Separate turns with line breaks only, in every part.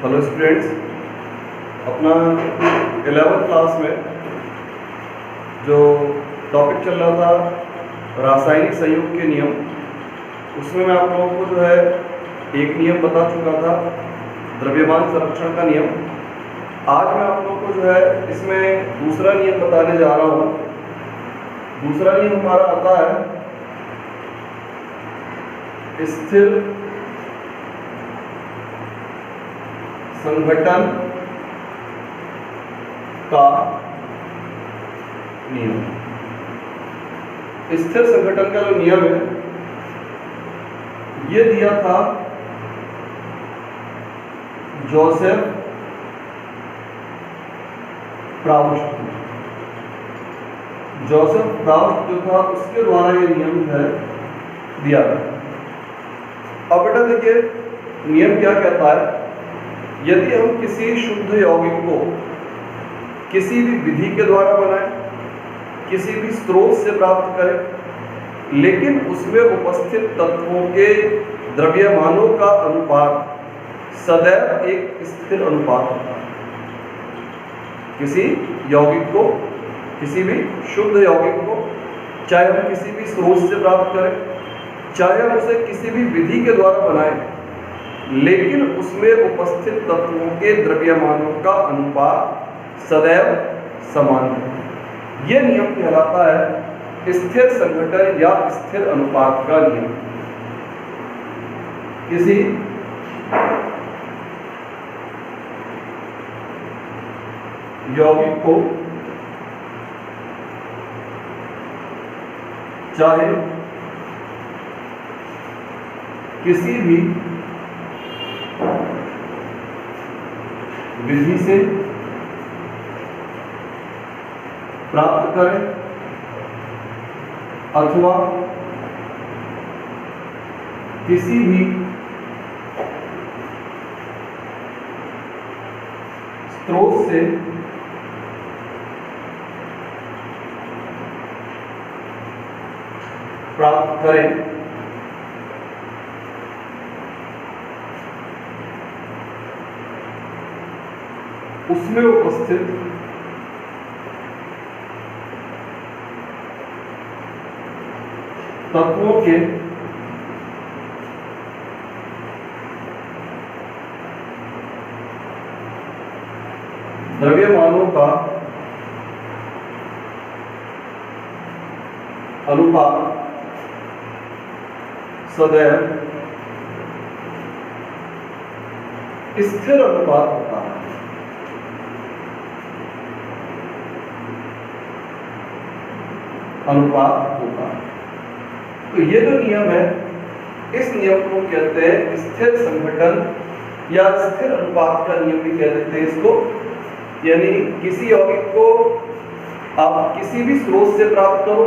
Hello students, अपना 11th class में जो टॉपिक चल रहा था रासायनिक संयुग के नियम, उसमें मैं आप लोगों को जो है एक नियम बता चुका था, द्रव्यमान संरक्षण का नियम। आज मैं आप लोगों को जो है इसमें दूसरा नियम बताने जा रहा हूँ। दूसरा नियम हमारा आता है स्थिर संघटन का नियम। स्थिर संघटन का जो नियम है ये दिया था जोसेफ प्राउस्ट। जोसेफ प्राउस्ट जो था उसके द्वारा ये नियम है दिया था। अब बेटा देखिए नियम क्या कहता है, यदि हम किसी शुद्ध यौगिक को किसी भी विधि के द्वारा बनाएं, किसी भी स्रोत से प्राप्त करें, लेकिन उसमें उपस्थित तत्वों के द्रव्यमानों का अनुपात सदैव एक स्थिर अनुपात होता है। किसी यौगिक को, किसी भी शुद्ध यौगिक को, चाहे हम किसी भी स्रोत से प्राप्त करें, चाहे हम उसे किसी भी विधि के द्वारा बनाएं, लेकिन उसमें उपस्थित तत्वों के द्रव्यमानों का अनुपात सदैव समान है। यह नियम कहलाता है स्थिर संघटन या स्थिर अनुपात का नियम। किसी यौगिक को चाहे किसी भी विधि से प्राप्त करें अथवा किसी भी स्रोत से प्राप्त करें, उसमें उपस्थित तत्वों के द्रव्यमानों का अनुपात सदैव स्थिर अनुपात होता है। अनुपात होता है। तो ये जो नियम है, इस नियम को कहते हैं स्थिर संघटन या स्थिर अनुपात का नियम भी कह देते हैं इसको। यानी किसी यौगिक को आप किसी भी स्रोत से प्राप्त करो,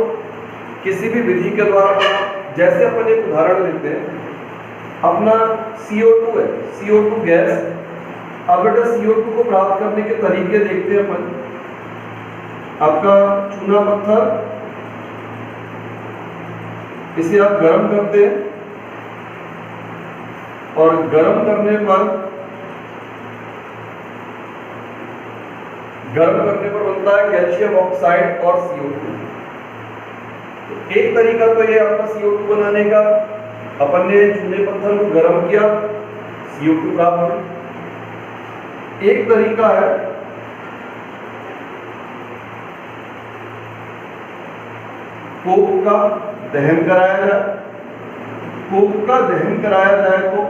किसी भी विधि के द्वारा बनाओ। जैसे अपन एक उदाहरण लेते हैं, अपना CO2 है, CO2 गैस। अब बेटा CO2 को प्राप्त करने के तरीके देखते हैं अपन। आपका चूना पत्थर, इसे आप गर्म करते हैं और गर्म करने पर बनता है कैल्शियम ऑक्साइड और CO2। तो एक तरीका तो ये आपका CO2 बनाने का, अपन ने चूने पत्थर को गर्म किया, CO2 प्राप्त हुआ। एक तरीका है कोक का दहन कराया जाए। कोक का दहन कराया जाए तो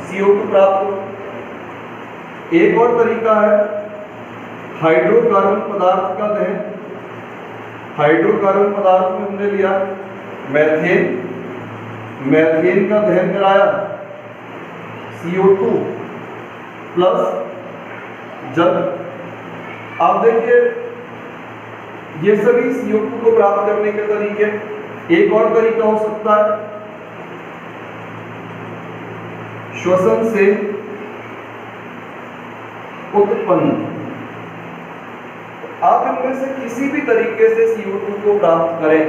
CO2 प्राप्त हो। एक और तरीका है हाइड्रोकार्बन पदार्थ का दहन। हाइड्रोकार्बन पदार्थ में हमने लिया मैथेन, मैथेन का दहन कराया, CO2 प्लस जल। आप देखिए ये सभी CO2 को प्राप्त करने के तरीके। एक और तरीका हो सकता है श्वसन से उत्पन्न। आप इनमें से किसी भी तरीके से CO2 को प्राप्त करें,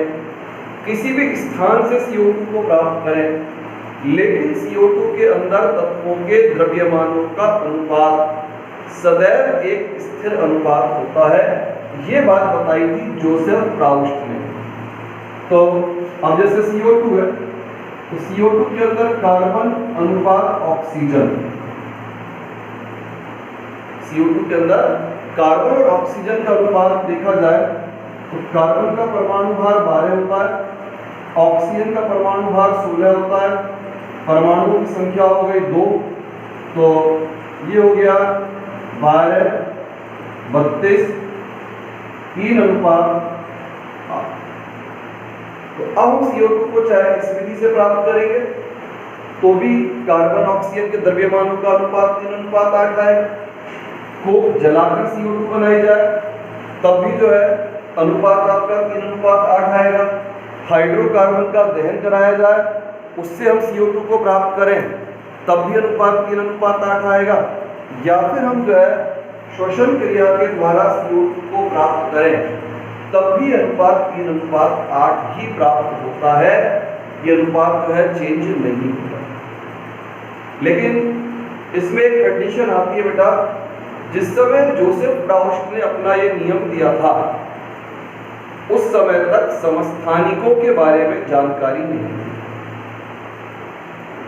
किसी भी स्थान से CO2 को प्राप्त करें, लेकिन CO2 के अंदर तत्वों के द्रव्यमानों का अनुपात सदैव एक स्थिर अनुपात होता है। ये बात बताई थी जोसेफ प्राउस्ट ने। तो अब जैसे CO2 है तो CO2 के अंदर कार्बन अनुपात ऑक्सीजन, CO2 के अंदर कार्बन और ऑक्सीजन का अनुपात देखा जाए तो कार्बन का परमाणु भार 12 होता है, ऑक्सीजन का परमाणु भार 16 होता है, परमाणुओं की संख्या हो गई 2, तो ये हो गया 12, 32, 3 अनुपात। तो अब हम CO2 को चाहे इस विधि से प्राप्त करेंगे तो भी कार्बन ऑक्सीजन के द्रव्यमानों का अनुपात 3 अनुपात 8 आएगा। को जलाकर CO2 बनाई जाए तब भी जो है अनुपात आपका 3 अनुपात 8 आएगा। हाइड्रोकार्बन का दहन कराया जाए उससे हम CO2 को प्राप्त करें तब भी अनुपात 3 अनुपात 8 आएगा। या फिर हम जो है श्वसन क्रिया के द्वारा CO2 को प्राप्त करें तब भी अनुपात 3 अनुपात 8 ही प्राप्त होता है। ये अनुपात जो है चेंज नहीं होता। लेकिन इसमें एक कंडीशन आती है बेटा, जिस समय जोसेफ प्राउस्ट ने अपना ये नियम दिया था उस समय तक समस्थानिकों के बारे में जानकारी नहीं थी।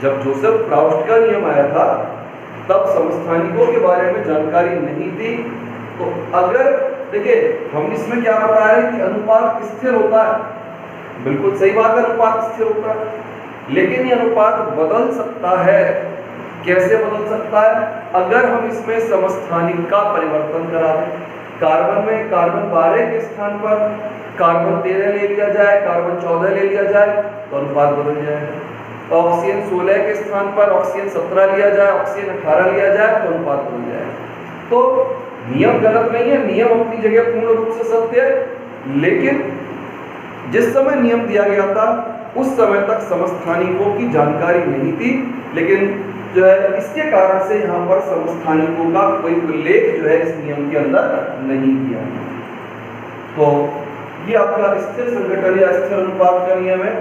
जब जोसेफ प्राउस्ट का नियम आया था तब समस्थानिकों के बारे में जानकारी नहीं थी। तो अगर देखिए हम इसमें क्या बता रहे हैं कि अनुपात स्थिर होता है, बिल्कुल सही बात है, अनुपात स्थिर होता है, लेकिन ये अनुपात बदल सकता है। कैसे बदल सकता है? अगर हम इसमें समस्थानिक का परिवर्तन करा दें। कार्बन में कार्बन 12 के स्थान पर कार्बन 13 ले लिया जाए, कार्बन 14 ले लिया जाए तो अनुपात बदल जाएगा। ऑक्सीजन 16 के स्थान पर ऑक्सीजन 17 लिया जाए, ऑक्सीजन 18 लिया जाए तो अनुपात बदल जाएगा। तो नियम गलत नहीं है, नियम अपनी जगह पूर्ण रूप से सत्य है, लेकिन जिस समय नियम दिया गया था उस समय तक समस्थानिकों की जानकारी नहीं थी। लेकिन जो है इसके कारण से यहाँ पर समस्थानिकों का कोई उल्लेख जो है इस नियम के अंदर नहीं किया। तो ये आपका स्थिर संघटन या स्थिर अनुपात का नियम है।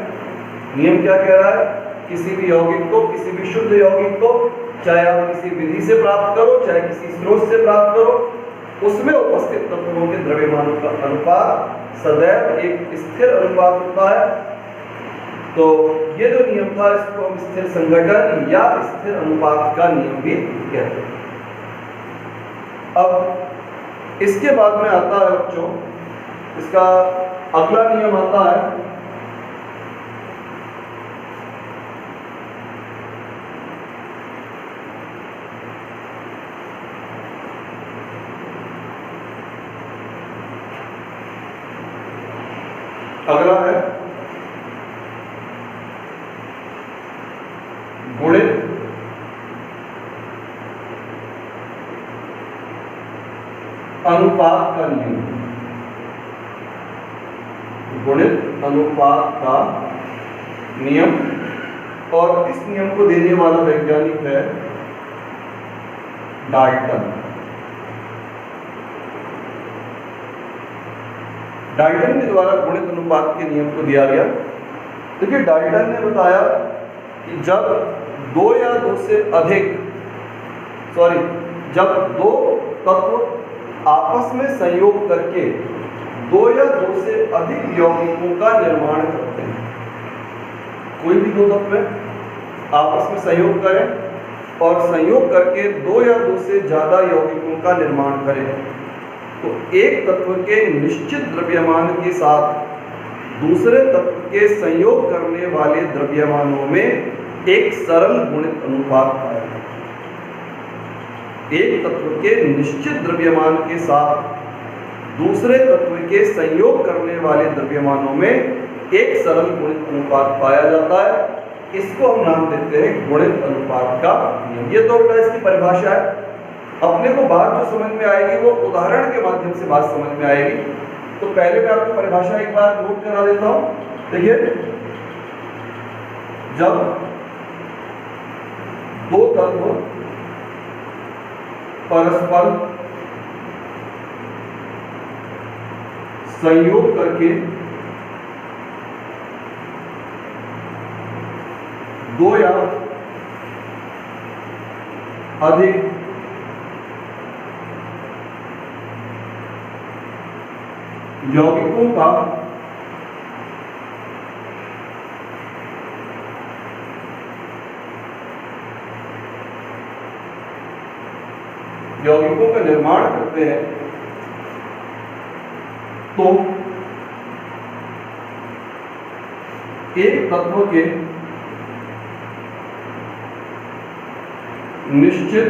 नियम क्या कह रहा है? किसी भी यौगिक को, किसी भी शुद्ध यौगिक को, चाहे आप किसी विधि से प्राप्त करो चाहे किसी स्रोत से प्राप्त करो, उसमें उपस्थित तत्वों के द्रव्यमानों का अनुपात सदैव एक स्थिर अनुपात होता है। तो ये जो नियम था इसको हम स्थिर संघटन या स्थिर अनुपात का नियम भी कहते हैं। अब इसके बाद में आता है बच्चों, इसका अगला नियम आता है अगला है गुणित अनुपात का नियम। गुणित अनुपात का नियम, और इस नियम को देने वाला वैज्ञानिक है डाल्टन। डाल्टन के द्वारा गुणित अनुपात के नियम को दिया गया। देखिए डाल्टन ने बताया कि जब जब दो तत्व आपस में संयोग करके 2 या 2 से अधिक यौगिकों का निर्माण करते हैं, कोई भी 2 तत्व आपस में संयोग करें और संयोग करके 2 या 2 से ज्यादा यौगिकों का निर्माण करें, तो एक तत्व के निश्चित द्रव्यमान के साथ दूसरे तत्व के संयोग करने वाले द्रव्यमानों में एक सरल गुणित अनुपात पाया जाता है। एक तत्व के निश्चित द्रव्यमान के साथ दूसरे तत्व के संयोग करने वाले द्रव्यमानों में एक सरल गुणित अनुपात पाया जाता है। इसको हम नाम देते हैं गुणित अनुपात का नियम। ये तो इसकी परिभाषा है। अपने को बात जो समझ में आएगी वो उदाहरण के माध्यम से बात समझ में आएगी। तो पहले मैं आपको परिभाषा एक बार नोट करा देता हूं। देखिए, जब 2 तत्व परस्पर संयोग करके दो या अधिक यौगिकों का निर्माण करते हैं तो एक तत्व के निश्चित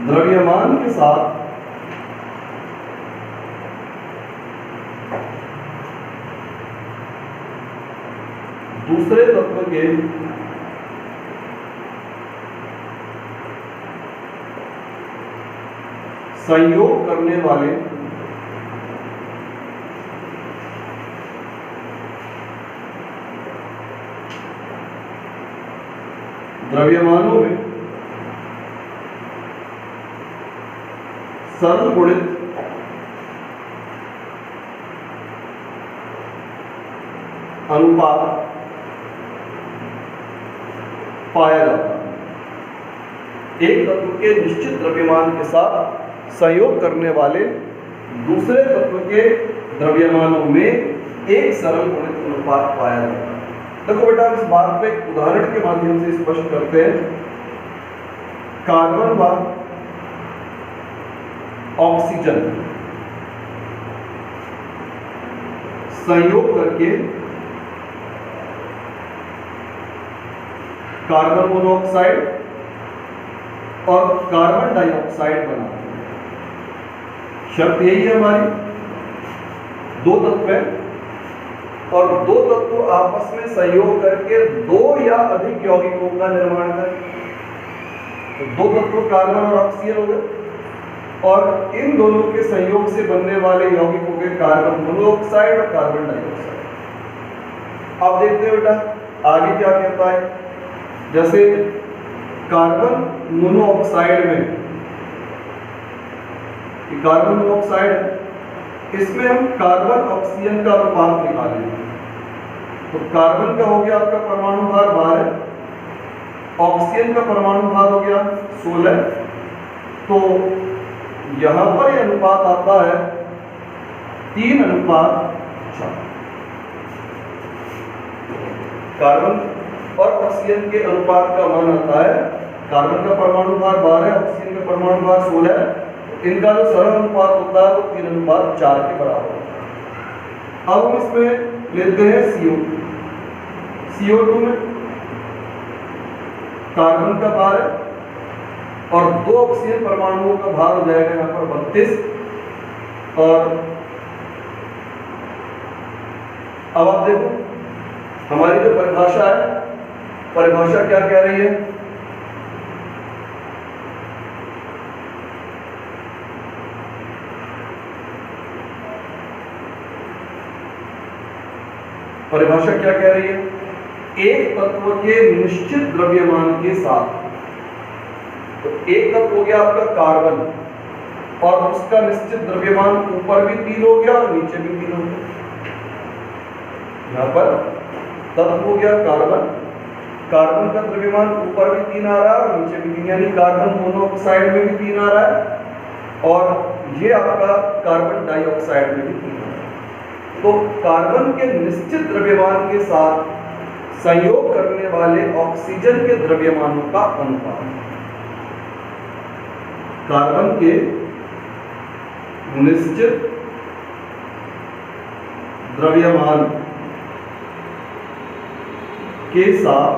द्रव्यमान के साथ दूसरे तत्व के संयोग करने वाले द्रव्यमानों में सरल गुणित अनुपात पाया जाता है। एक तत्व के निश्चित द्रव्यमान के साथ संयोग करने वाले दूसरे तत्व के द्रव्यमानों में एक सरल गुणित अनुपात पाया जाता है। देखो बेटा, इस बात पे एक उदाहरण के माध्यम से स्पष्ट करते हैं। कार्बन व ऑक्सीजन संयोग करके कार्बन मोनोऑक्साइड और कार्बन डाइऑक्साइड बनाते हैं। शर्त यही है हमारी, दो तत्व है और दो तत्व आपस में संयोग करके दो या अधिक यौगिकों का निर्माण करें। तो दो तत्व कार्बन और ऑक्सीजन हो गए और इन दोनों के संयोग से बनने वाले यौगिकों के कार्बन मोनोऑक्साइड और कार्बन डाइऑक्साइड। अब देखते हैं बेटा आगे क्या कहता है। जैसे कार्बन मोनोऑक्साइड में, कार्बन मोनोऑक्साइड, इसमें हम कार्बन ऑक्सीजन का अनुपात निकालेंगे। तो कार्बन का हो गया आपका परमाणु भार 12, ऑक्सीजन का परमाणु भार हो गया 16। तो यहां पर यह अनुपात आता है 3:4। कार्बन और ऑक्सीजन के अनुपात का मान आता है, कार्बन का परमाणु भार 12, ऑक्सीजन का परमाणु भार 16। इनका जो सरल अनुपात होता है वो 3:4 के बराबर होता है। अब हम इसमें लेते हैं CO2 में कार्बन का भार है और दो ऑक्सीजन परमाणुओं का भार हो जाएगा यहाँ पर 32। और अब आप देखो हमारी जो परिभाषा है, परिभाषा क्या कह रही है। परिभाषा क्या कह रही है, एक तत्व के निश्चित द्रव्यमान के साथ। तो एक तत्व हो गया आपका कार्बन और उसका निश्चित द्रव्यमान ऊपर भी 3 हो गया और नीचे भी 3 हो गया। यहां पर तत्व हो गया कार्बन, कार्बन का द्रव्यमान ऊपर भी 3 आ रहा है और नीचे भी 3, यानी कार्बन मोनोऑक्साइड में भी 3 आ रहा है और ये आपका कार्बन डाइऑक्साइड में भी 3 आ रहा है। तो कार्बन के निश्चित द्रव्यमान के साथ संयोग करने वाले ऑक्सीजन के द्रव्यमानों का अनुपात, कार्बन के निश्चित द्रव्यमान के साथ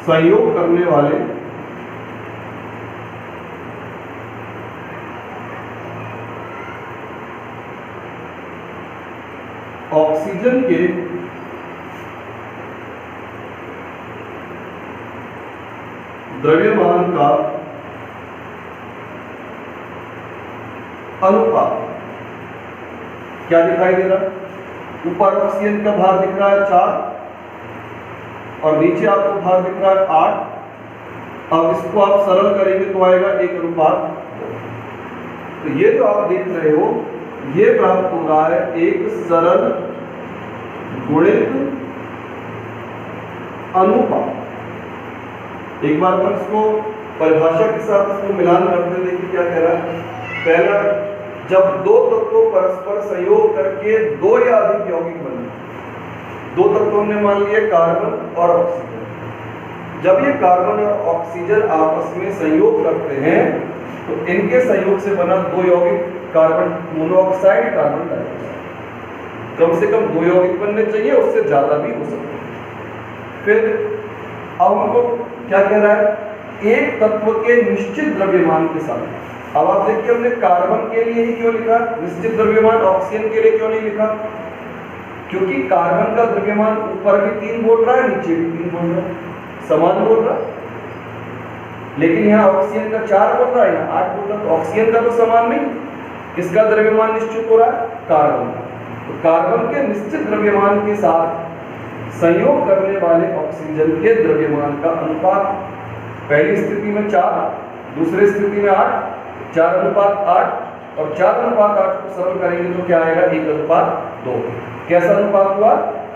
संयोग करने वाले ऑक्सीजन के द्रव्यमान का अनुपात क्या दिखाई दे रहा है। ऊपर ऑक्सीजन का भार दिख रहा है 4 और नीचे आपको भार दिख रहा है 8। अब इसको आप सरल करेंगे तो आएगा 1:2। तो ये जो आप देख रहे हो ये प्राप्त हो रहा है एक सरल गुणित अनुपात। एक बार अपन इसको परिभाषा के साथ इसको मिलान करते देखिए क्या कह रहा है। पहला, जब दो तत्वों परस्पर संयोग करके दो या अधिक यौगिक बने, दो तत्व हमने मान लिए कार्बन और ऑक्सीजन, जब ये कार्बन और ऑक्सीजन आपस में संयोग करते हैं तो इनके संयोग से बना दो यौगिक कार्बन मोनोऑक्साइड, कार्बन डाइऑक्साइड, कम से कम दो यौगिक बनने चाहिए, उससे ज्यादा भी हो सकते हैं। फिर अब हमको क्या कह रहा है, एक तत्व के निश्चित द्रव्यमान के साथ। अब आप देखिए हमने कार्बन के लिए ही क्यों लिखा निश्चित द्रव्यमान, ऑक्सीजन के लिए क्यों नहीं लिखा? क्योंकि कार्बन का द्रव्यमान ऊपर भी 3 बोल रहा है, नीचे भी 3 बोल रहा है, समान बोल रहा है। लेकिन यहाँ ऑक्सीजन का 4 बोल रहा है, यहाँ 8 बोल रहा है, तो ऑक्सीजन का तो समान नहीं। किसका द्रव्यमान निश्चित हो रहा है? कार्बन। तो कार्बन के निश्चित द्रव्यमान के साथ संयोग करने वाले ऑक्सीजन के द्रव्यमान का अनुपात पहली स्थिति में 4, दूसरी स्थिति में 8, 4:8 और 4:8 को सरल करेंगे तो क्या आएगा? 1:2। कैसा अनुपात हुआ?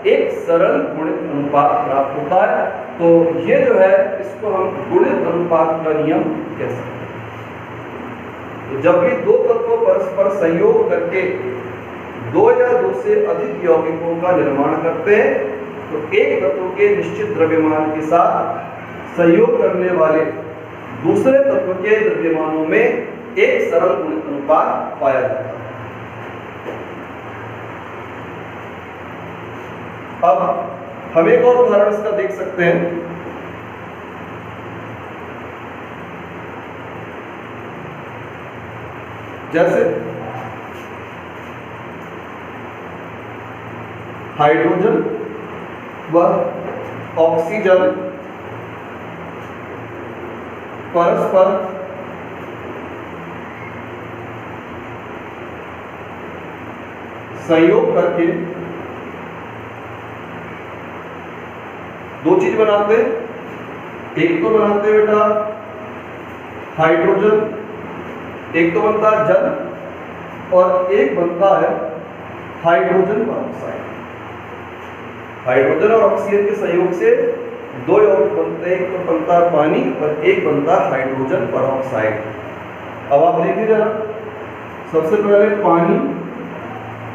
एक सरल गुणित अनुपात प्राप्त होता है। तो ये जो है इसको हम गुणित अनुपात का नियम कह सकते हैं। तो जब भी दो तत्व परस्पर संयोग करके दो या दो से अधिक यौगिकों का निर्माण करते हैं तो एक तत्व के निश्चित द्रव्यमान के साथ संयोग करने वाले दूसरे तत्व के द्रव्यमानों में एक सरल गुणित अनुपात पाया जाता है। अब हम एक और उदाहरण इसका देख सकते हैं। जैसे हाइड्रोजन व ऑक्सीजन परस्पर संयोग करके दो चीज बनाते हैं। एक तो बनाते हैं बेटा हाइड्रोजन, एक तो बनता है जल और एक बनता है हाइड्रोजन परऑक्साइड। हाइड्रोजन और ऑक्सीजन के संयोग से दो यौगिक बनते हैं, एक तो बनता है पानी और एक बनता है हाइड्रोजन परऑक्साइड। अब आप देखिए जरा, सबसे पहले पानी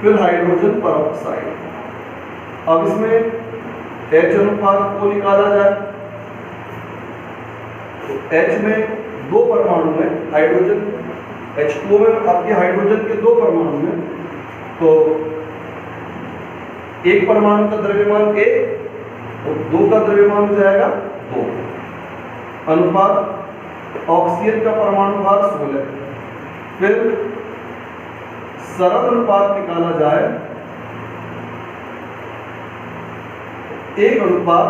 फिर हाइड्रोजन परऑक्साइड। अब इसमें H अनुपात को निकाला जाए तो H में दो परमाणु में हाइड्रोजन, H2O में आपके हाइड्रोजन के दो परमाणु में, तो एक परमाणु का द्रव्यमान 1 और 2 का द्रव्यमान हो जाएगा 2। अनुपात ऑक्सीजन का परमाणु भार 16। फिर सरल अनुपात निकाला जाए, एक अनुपात,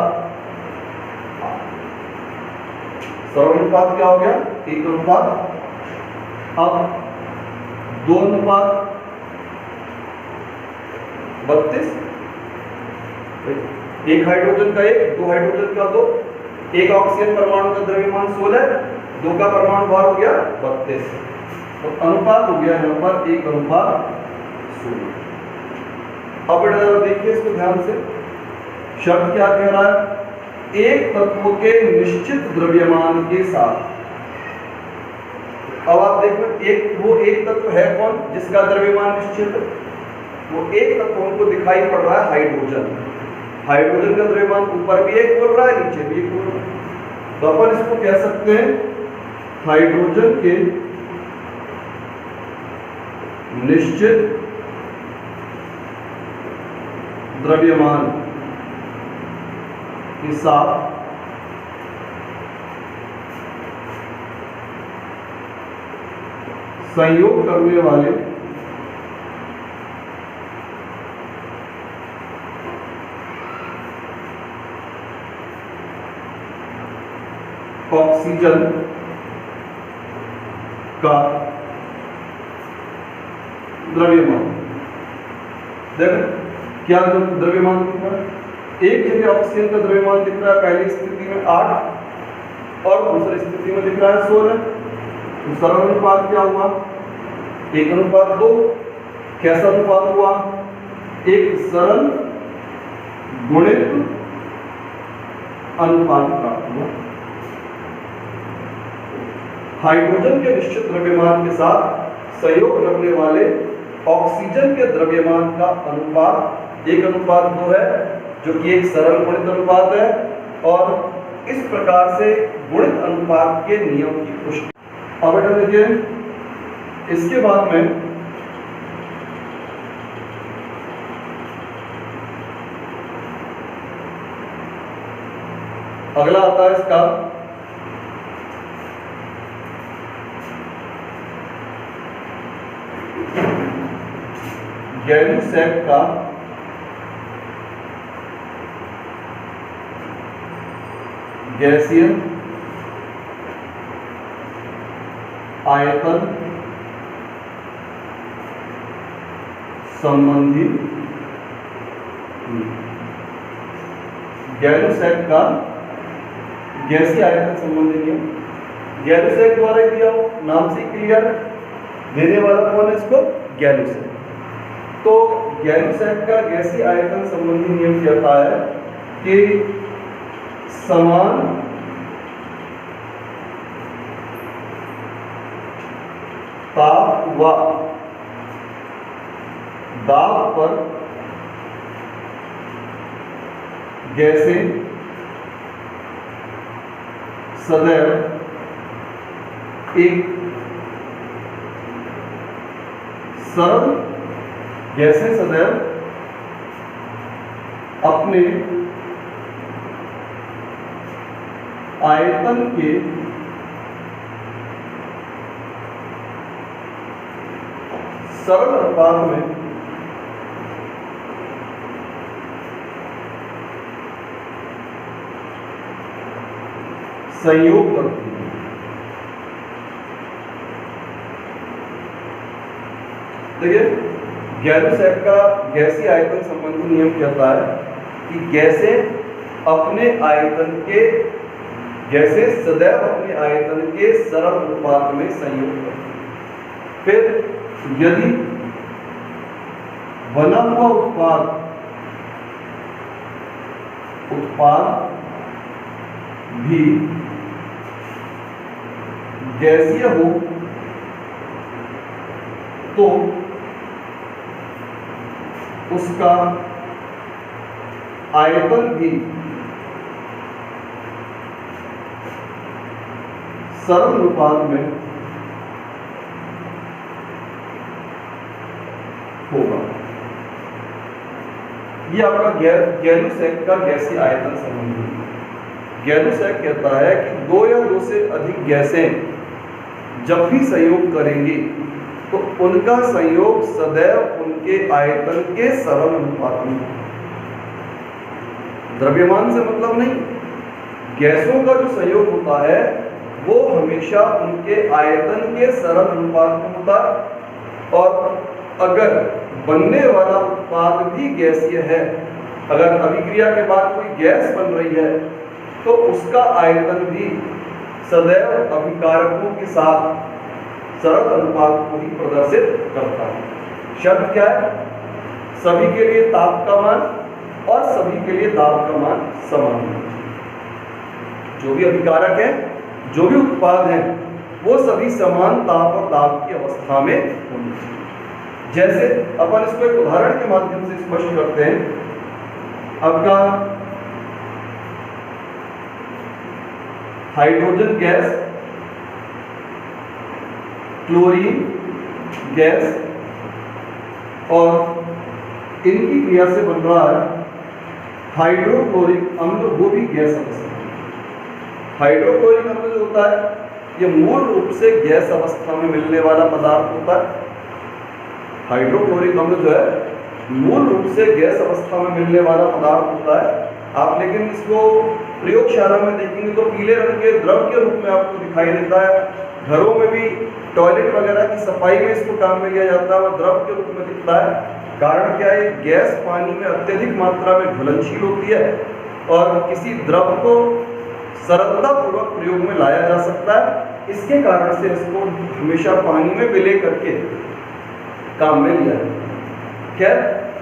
सरल अनुपात क्या हो गया? 1 अनुपात। अब 2 अनुपात 32, एक हाइड्रोजन का 1, 2 हाइड्रोजन का 2, एक ऑक्सीजन परमाणु का द्रव्यमान 16, 2 का परमाणु भार हो गया 32। तो अनुपात हो गया यहाँ पर 1:16। अब बेटा देखिए इसको ध्यान से, शब्द क्या कह रहा है? एक तत्व के निश्चित द्रव्यमान के साथ। अब आप देखो वो एक तत्व है कौन जिसका द्रव्यमान निश्चित है? वो एक तत्व हमको दिखाई पड़ रहा है हाइड्रोजन। हाइड्रोजन का द्रव्यमान ऊपर भी 1 बोल रहा है, नीचे भी 1 बोल रहा है। तो अपन इसको कह सकते हैं हाइड्रोजन के निश्चित द्रव्यमान के साथ संयोग करने वाले ऑक्सीजन का द्रव्यमान। देखो क्या द्रव्यमान दिख रहा है? एक जगह ऑक्सीजन का द्रव्यमान दिख रहा है पहली स्थिति में 8 और दूसरी स्थिति में दिख रहा है 16। तो सरल अनुपात क्या हुआ? 1:2। कैसा अनुपात हुआ? एक सरल गुणित अनुपात प्राप्त हुआ। हाइड्रोजन के निश्चित द्रव्यमान के साथ संयोग रखने वाले ऑक्सीजन के द्रव्यमान का अनुपात 1:2 है, जो कि एक सरल गुणित अनुपात है। और इस प्रकार से गुणित अनुपात के नियम की पुष्टि। अब बेटा देखिए, इसके बाद में अगला आता है इसका गैलू-सैक का गैसीय आयतन संबंधी गैलू-सैक का गैसीय आयतन संबंधी नियम। गैलू-सैक द्वारा दिया हो, नाम से क्लियर है। देने वाला कौन है इसको? गैलू-सैक। तो गैलू-सैक का गैसीय आयतन संबंधी नियम कहता है कि समान ताप व दाब पर गैसें सदैव एक सरल गैसें सदैव अपने आयतन के सरल अनुपात में संयोग करती है। देखिए, गैलू-सैक का गैसीय आयतन संबंधी नियम कहता है कि गैसें अपने आयतन के गैसें सदैव अपने आयतन के सरल अनुपात में संयोग करती है। फिर यदि बना हुआ उत्पाद भी गैसीय हो तो उसका आयतन भी सरल अनुपात में होगा। ये आपका गैलू-सैक का गैसीय आयतन संबंधी। गैलू-सैक कहता है कि दो या दो से अधिक गैसें जब भी संयोग करेंगी तो उनका संयोग सदैव उनके आयतन के सरल अनुपात में होगा। द्रव्यमान से मतलब नहीं, गैसों का जो संयोग होता है वो हमेशा उनके आयतन के सरल अनुपात में होता है। और अगर बनने वाला उत्पाद भी गैसीय है, अगर अभिक्रिया के बाद कोई गैस बन रही है तो उसका आयतन भी सदैव अभिकारकों के साथ सरल अनुपात को ही प्रदर्शित करता है। शर्त क्या है? सभी के लिए ताप का मान और सभी के लिए दाब का मान समान है। जो भी अभिकारक है, जो भी उत्पाद है, वो सभी समान ताप और दाब की अवस्था में होंगे। जैसे अपन इसको एक उदाहरण के माध्यम से स्पष्ट करते हैं। आपका हाइड्रोजन गैस, क्लोरीन गैस और इनकी क्रिया से बन रहा है हाइड्रोक्लोरिक अम्ल, वो भी गैस अवस्था। हाइड्रोक्लोरिक अम्ल जो होता है ये मूल रूप से गैस अवस्था में मिलने वाला पदार्थ होता है। हाइड्रोक्लोरिक अम्ल जो है मूल रूप से गैस अवस्था में मिलने वाला पदार्थ होता है। आप लेकिन इसको प्रयोगशाला में देखेंगे तो पीले रंग के द्रव के रूप में आपको दिखाई देता है। घरों में भी टॉयलेट वगैरह की सफाई में इसको काम में लिया जाता है और द्रव के रूप में दिखता है। कारण क्या है? गैस पानी में अत्यधिक मात्रा में घुलनशील होती है और किसी द्रव को सरलतापूर्वक प्रयोग में लाया जा सकता है। इसके कारण से इसको हमेशा पानी में विलय करके काम में लिया है। खैर,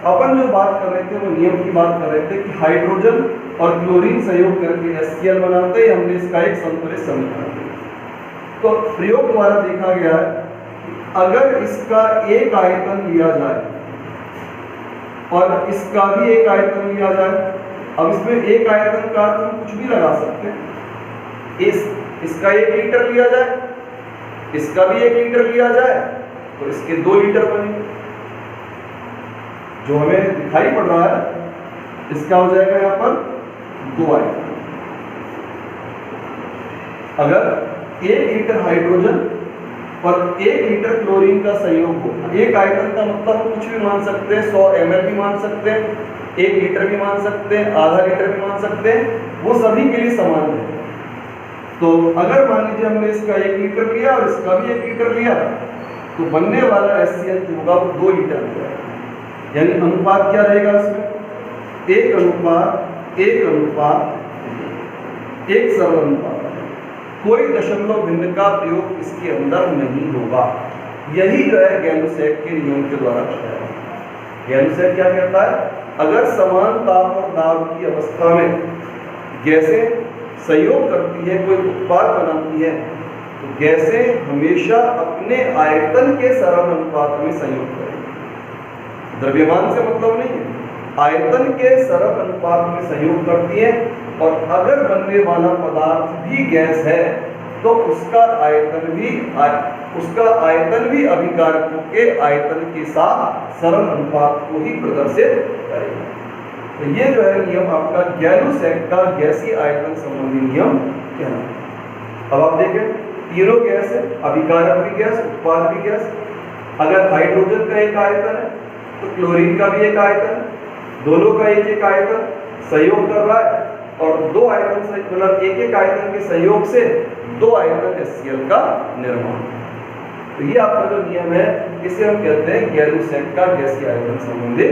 अपन जो बात कर रहे थे वो नियम की बात कर रहे थे कि हाइड्रोजन और क्लोरीन संयोग करके HCl बनाते हैं, हमने इसका एक संतुलित समीकरण दिया। तो प्रयोग द्वारा देखा गया है अगर इसका एक आयतन लिया जाए और इसका भी एक आयतन लिया जाए, अब इसमें एक आयतन का अर्थ हम कुछ भी लगा सकते हैं। इसका 1 लीटर लिया जाए, इसका भी 1 लीटर लिया जाए तो इसके 2 लीटर बनेंगे। जो हमें दिखाई पड़ रहा है इसका हो जाएगा यहाँ पर 2 आयतन। अगर 1 लीटर हाइड्रोजन और 1 लीटर क्लोरीन का संयोग हो, एक आयतन का मतलब हम कुछ भी मान सकते हैं, 100 ml भी मान सकते हैं, 1 लीटर भी मान सकते हैं, आधा लीटर भी मान सकते हैं, वो सभी के लिए समान है। तो अगर मान लीजिए हमने इसका 1 लीटर लिया और इसका भी 1 लीटर लिया तो बनने वाला HCl जो होगा वो 2 लीटर होगा। यानी अनुपात क्या रहेगा इसमें? 1 अनुपात 1 अनुपात 1 सरल अनुपात। कोई दशमलव भिन्न का प्रयोग इसके अंदर नहीं होगा। यही जो है गैलुसैक के नियम के द्वारा बताया है। गैलुसैक क्या कहता है? अगर समान ताप और दाब की अवस्था में गैसें संयोग करती है, कोई उत्पाद बनाती है, तो गैसें हमेशा अपने आयतन के सरल अनुपात में संयोग करेंगी। द्रव्यमान से मतलब नहीं है, आयतन के सरल अनुपात में संयोग करती है। और अगर बनने वाला पदार्थ भी गैस है तो उसका आयतन भी अभिकारकों के आयतन के साथ सरल अनुपात को ही प्रदर्शित करेगा। तो ये जो है नियम आपका गैलुसैक का गैसीय आयतन संबंधी नियम कहलाता है। अब आप देखें, तीनों गैस है, अभिकारक भी गैस, उत्पाद भी गैस। अगर हाइड्रोजन का एक आयतन है तो क्लोरीन का भी एक आयतन है, दोनों का एक एक आयतन संयोग कर रहा है और 2 आयतन से मतलब एक एक आयतन के संयोग से 2 आयतन HCl का निर्माण। तो ये आपका जो नियम है इसे हम कहते हैं गैलुसैक का गैसीय आयतन संबंधी